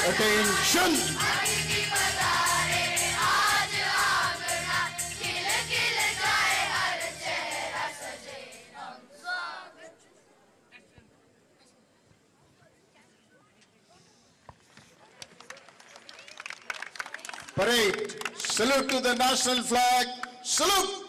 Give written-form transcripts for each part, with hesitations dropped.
Attention! Parade. Salute to the national flag. Salute!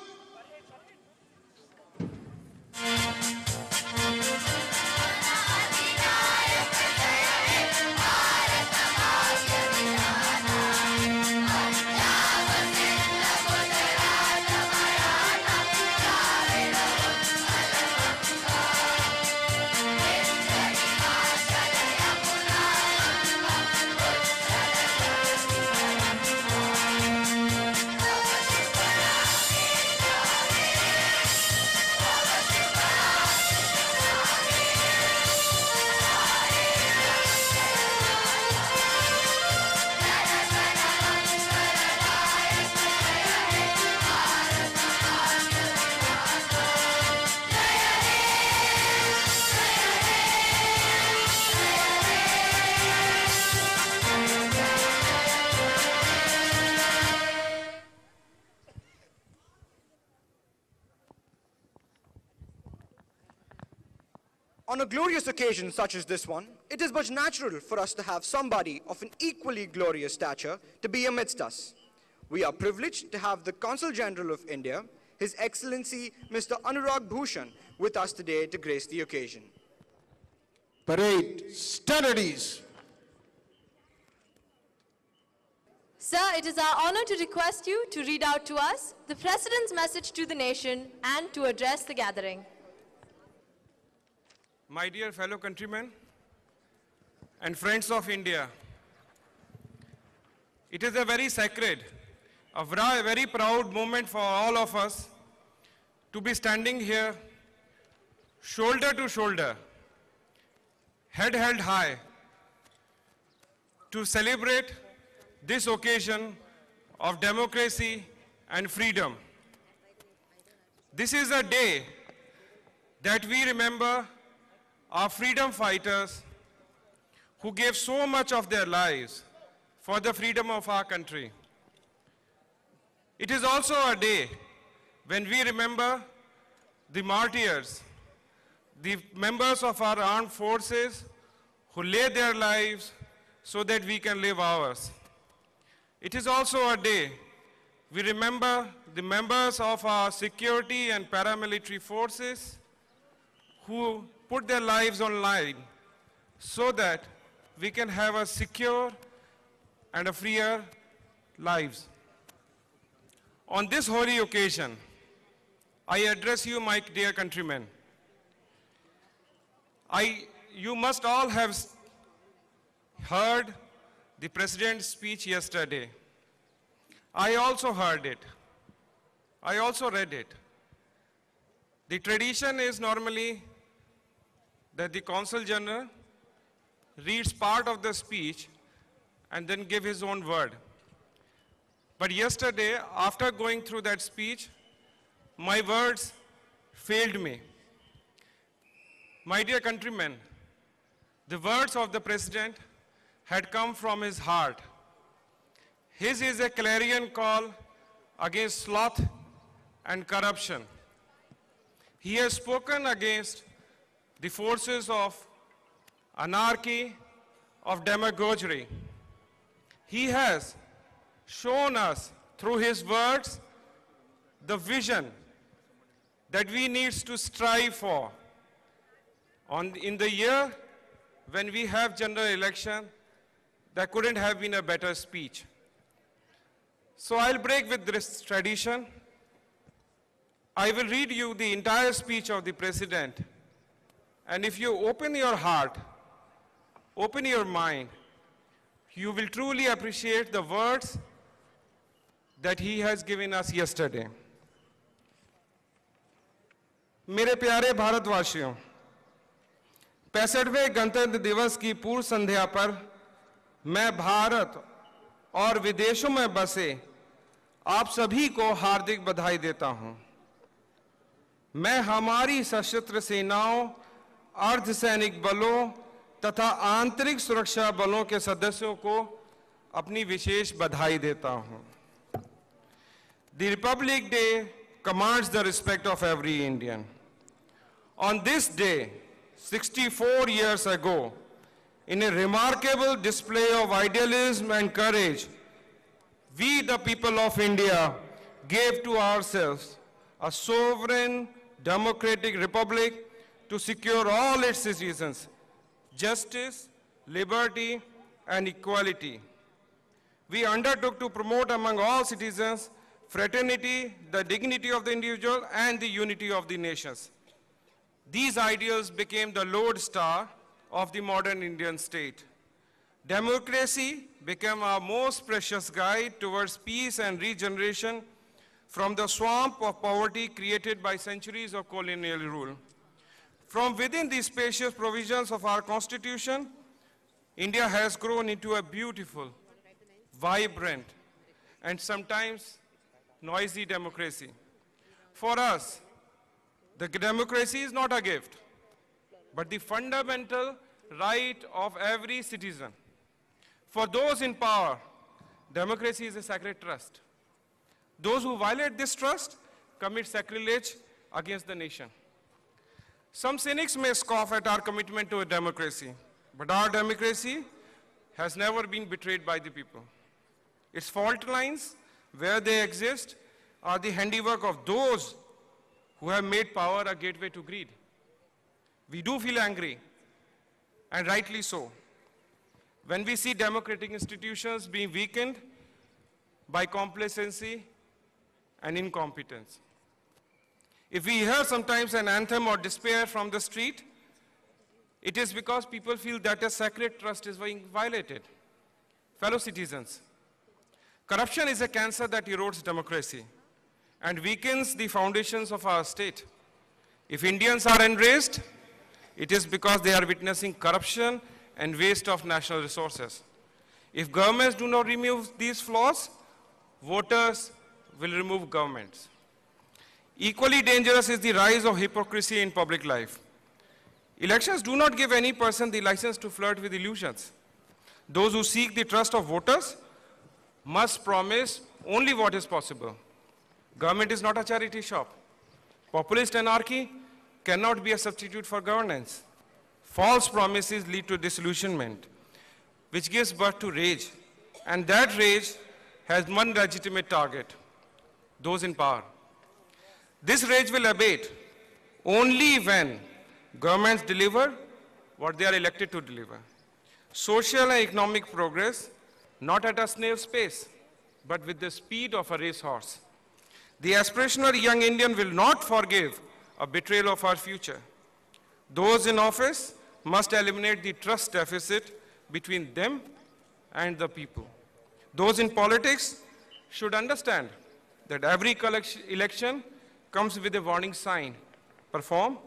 On a glorious occasion such as this one, it is but natural for us to have somebody of an equally glorious stature to be amidst us. We are privileged to have the Consul General of India, His Excellency Mr. Anurag Bhushan, with us today to grace the occasion. Parade. Stand at ease. Sir, it is our honor to request you to read out to us the President's message to the nation and to address the gathering. My dear fellow countrymen and friends of India, it is a very sacred, a very proud moment for all of us to be standing here shoulder to shoulder, head held high, to celebrate this occasion of democracy and freedom. This is a day that we remember our freedom fighters who gave so much of their lives for the freedom of our country. It is also a day when we remember the martyrs, the members of our armed forces who laid their lives so that we can live ours. It is also a day we remember the members of our security and paramilitary forces who put their lives on line so that we can have a secure and a freer lives. On this holy occasion, I address you, my dear countrymen. You must all have heard the President's speech yesterday. I also heard it. I also read it. The tradition is normally that the Consul General reads part of the speech and then give his own word. But yesterday, after going through that speech, my words failed me. My dear countrymen, the words of the President had come from his heart. His is a clarion call against sloth and corruption. He has spoken against the forces of anarchy, of demagoguery. He has shown us through his words the vision that we need to strive for. In the year when we have general election, there couldn't have been a better speech. So I'll break with this tradition. I will read you the entire speech of the President. And if you open your heart, open your mind, you will truly appreciate the words that he has given us yesterday. मेरे प्यारे भारतवासियों, 65वें गणतंत्र दिवस की पूर्व संध्या पर मैं भारत और विदेशों में बसे आप सभी को हार्दिक बधाई देता हूं। मैं हमारी सशस्त्र सेनाओं, अर्धसैनिक बलों, तथा आंतरिक सुरक्षा बलों के सदस्यों को अपनी विशेष बधाई देता हूं। The Republic Day commands the respect of every Indian. On this day, 64 years ago, in a remarkable display of idealism and courage, we, the people of India, gave to ourselves a sovereign, democratic republic to secure all its citizens justice, liberty, and equality. We undertook to promote among all citizens fraternity, the dignity of the individual, and the unity of the nations. These ideals became the lodestar of the modern Indian state. Democracy became our most precious guide towards peace and regeneration from the swamp of poverty created by centuries of colonial rule. From within the spacious provisions of our Constitution, India has grown into a beautiful, vibrant, and sometimes noisy democracy. For us, the democracy is not a gift, but the fundamental right of every citizen. For those in power, democracy is a sacred trust. Those who violate this trust commit sacrilege against the nation. Some cynics may scoff at our commitment to a democracy, but our democracy has never been betrayed by the people. Its fault lines, where they exist, are the handiwork of those who have made power a gateway to greed. We do feel angry, and rightly so, when we see democratic institutions being weakened by complacency and incompetence. If we hear sometimes an anthem or despair from the street, it is because people feel that a sacred trust is being violated. Fellow citizens, corruption is a cancer that erodes democracy and weakens the foundations of our state. If Indians are enraged, it is because they are witnessing corruption and waste of national resources. If governments do not remove these flaws, voters will remove governments. Equally dangerous is the rise of hypocrisy in public life. Elections do not give any person the license to flirt with illusions. Those who seek the trust of voters must promise only what is possible. Government is not a charity shop. Populist anarchy cannot be a substitute for governance. False promises lead to disillusionment, which gives birth to rage. And that rage has one legitimate target: those in power. This rage will abate only when governments deliver what they are elected to deliver. Social and economic progress, not at a snail's pace, but with the speed of a racehorse. The aspirational young Indian will not forgive a betrayal of our future. Those in office must eliminate the trust deficit between them and the people. Those in politics should understand that every election comes with a warning sign: perform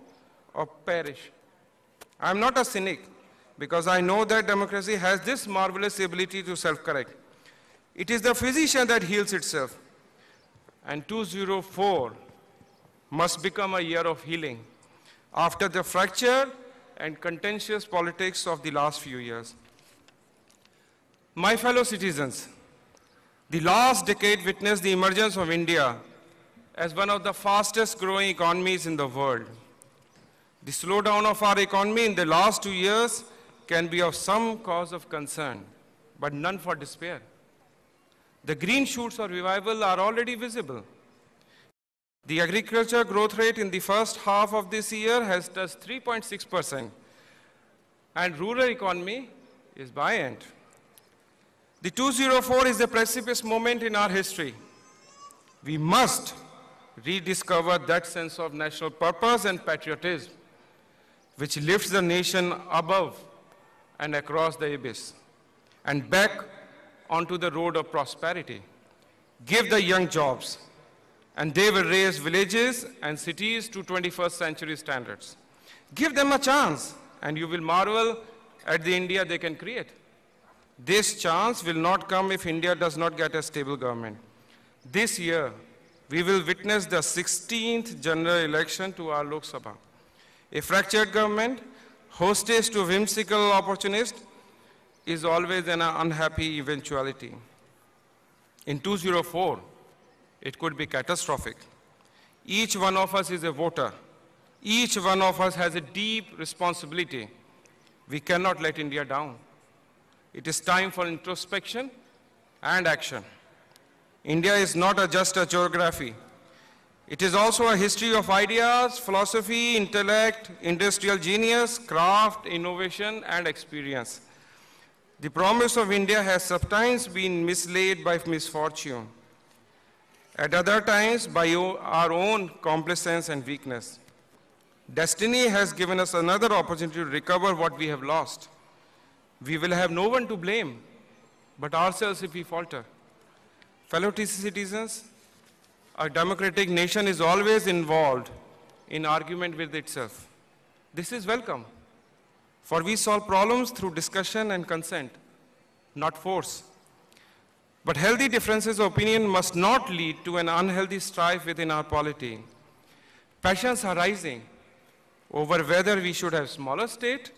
or perish. I am not a cynic, because I know that democracy has this marvelous ability to self-correct. It is the physician that heals itself. And 2004 must become a year of healing after the fracture and contentious politics of the last few years. My fellow citizens, the last decade witnessed the emergence of India as one of the fastest growing economies in the world. The slowdown of our economy in the last 2 years can be of some cause of concern, but none for despair. The green shoots of revival are already visible. The agriculture growth rate in the first half of this year has touched 3.6%, and rural economy is buoyant. The 2004 is a precipice moment in our history. We must rediscover that sense of national purpose and patriotism, which lifts the nation above and across the abyss and back onto the road of prosperity. Give the young jobs, and they will raise villages and cities to 21st century standards. Give them a chance, and you will marvel at the India they can create. This chance will not come if India does not get a stable government. This year, we will witness the 16th general election to our Lok Sabha. A fractured government hostess to whimsical opportunist is always an unhappy eventuality. In 2004, it could be catastrophic. Each one of us is a voter. Each one of us has a deep responsibility. We cannot let India down. It is time for introspection and action. India is not just a geography. It is also a history of ideas, philosophy, intellect, industrial genius, craft, innovation, and experience. The promise of India has sometimes been misled by misfortune, at other times by our own complacence and weakness. Destiny has given us another opportunity to recover what we have lost. We will have no one to blame but ourselves if we falter. Fellow citizens, a democratic nation is always involved in argument with itself. This is welcome, for we solve problems through discussion and consent, not force. But healthy differences of opinion must not lead to an unhealthy strife within our polity. Passions are rising over whether we should have smaller state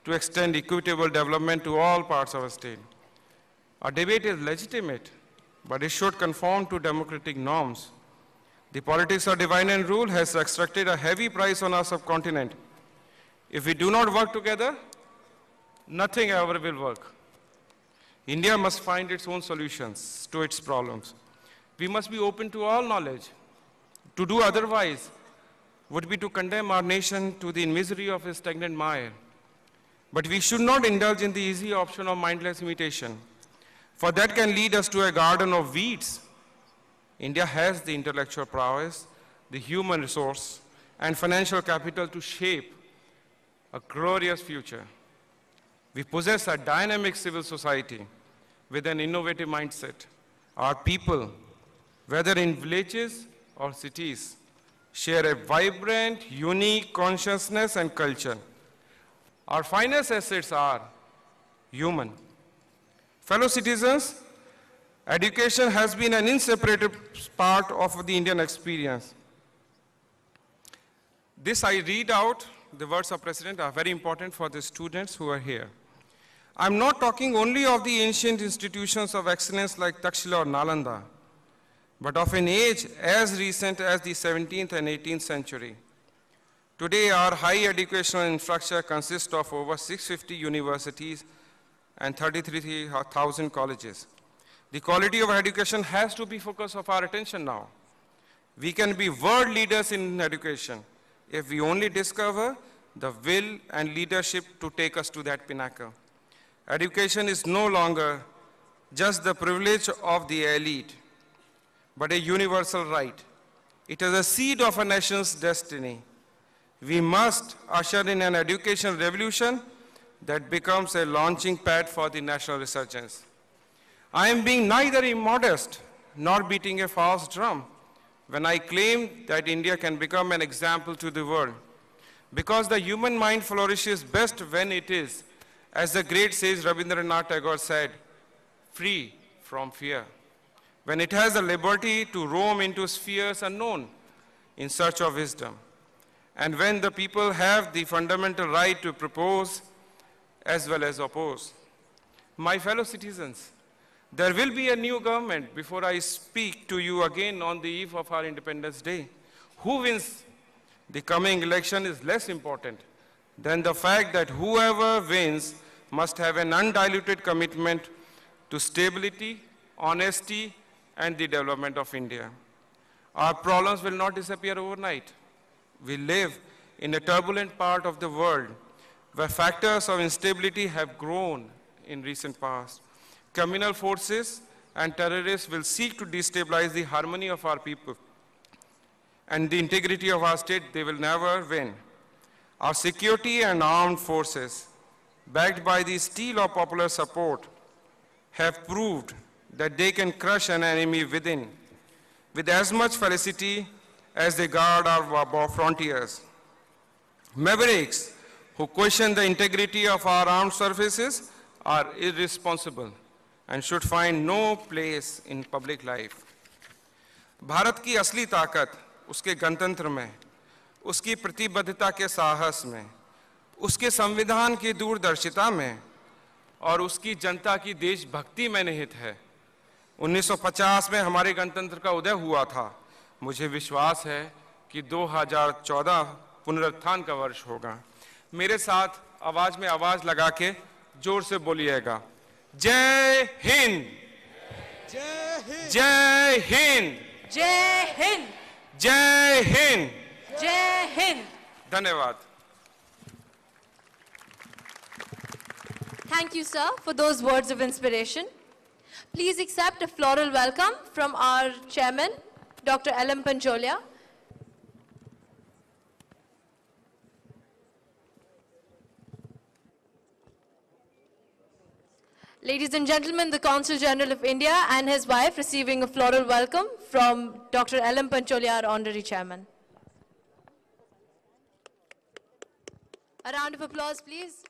to extend equitable development to all parts of a state. Our debate is legitimate, but it should conform to democratic norms. The politics of divide and rule has extracted a heavy price on our subcontinent. If we do not work together, nothing ever will work. India must find its own solutions to its problems. We must be open to all knowledge. To do otherwise would be to condemn our nation to the misery of a stagnant mire. But we should not indulge in the easy option of mindless imitation, for that can lead us to a garden of weeds. India has the intellectual prowess, the human resource, and financial capital to shape a glorious future. We possess a dynamic civil society with an innovative mindset. Our people, whether in villages or cities, share a vibrant, unique consciousness and culture. Our finest assets are human. Fellow citizens, education has been an inseparable part of the Indian experience. This I read out, the words of President are very important for the students who are here. I'm not talking only of the ancient institutions of excellence like Takshila or Nalanda, but of an age as recent as the 17th and 18th century. Today, our higher educational infrastructure consists of over 650 universities and 33,000 colleges. The quality of education has to be focus of our attention now. We can be world leaders in education if we only discover the will and leadership to take us to that pinnacle. Education is no longer just the privilege of the elite, but a universal right. It is a seed of a nation's destiny. We must usher in an education revolution that becomes a launching pad for the national resurgence. I am being neither immodest nor beating a false drum when I claim that India can become an example to the world, because the human mind flourishes best when it is, as the great sage Rabindranath Tagore said, free from fear. When it has the liberty to roam into spheres unknown in search of wisdom. And when the people have the fundamental right to propose as well as oppose. My fellow citizens, there will be a new government before I speak to you again on the eve of our Independence Day. Who wins the coming election is less important than the fact that whoever wins must have an undiluted commitment to stability, honesty, and the development of India. Our problems will not disappear overnight. We live in a turbulent part of the world where factors of instability have grown in recent past. Communal forces and terrorists will seek to destabilize the harmony of our people and the integrity of our state. They will never win. Our security and armed forces, backed by the steel of popular support, have proved that they can crush an enemy within with as much felicity as they guard our frontiers. Mavericks who question the integrity of our armed services are irresponsible and should find no place in public life. Bharat की असली ताकत उसके गणतंत्र में, उसकी प्रतिबद्धता के साहस में, उसके संविधान की दूरदर्शिता में और उसकी जनता की देशभक्ति में निहित है। 1950 में हमारे गणतंत्र का उदय हुआ था। मुझे विश्वास है कि 2014 पुनरुत्थान का वर्ष होगा। मेरे साथ आवाज में आवाज लगा के जोर से बोलिएगा, जय हिंद, जय हिंद, जय हिंद, जय हिंद, जय हिंद, जय हिंद। धन्यवाद। Thank you, sir, for those words of inspiration. Please accept a floral welcome from our chairman, Dr. L.M. Pancholia. Ladies and gentlemen, the Consul General of India and his wife receiving a floral welcome from Dr. L.M. Pancholia, our honorary chairman. A round of applause, please.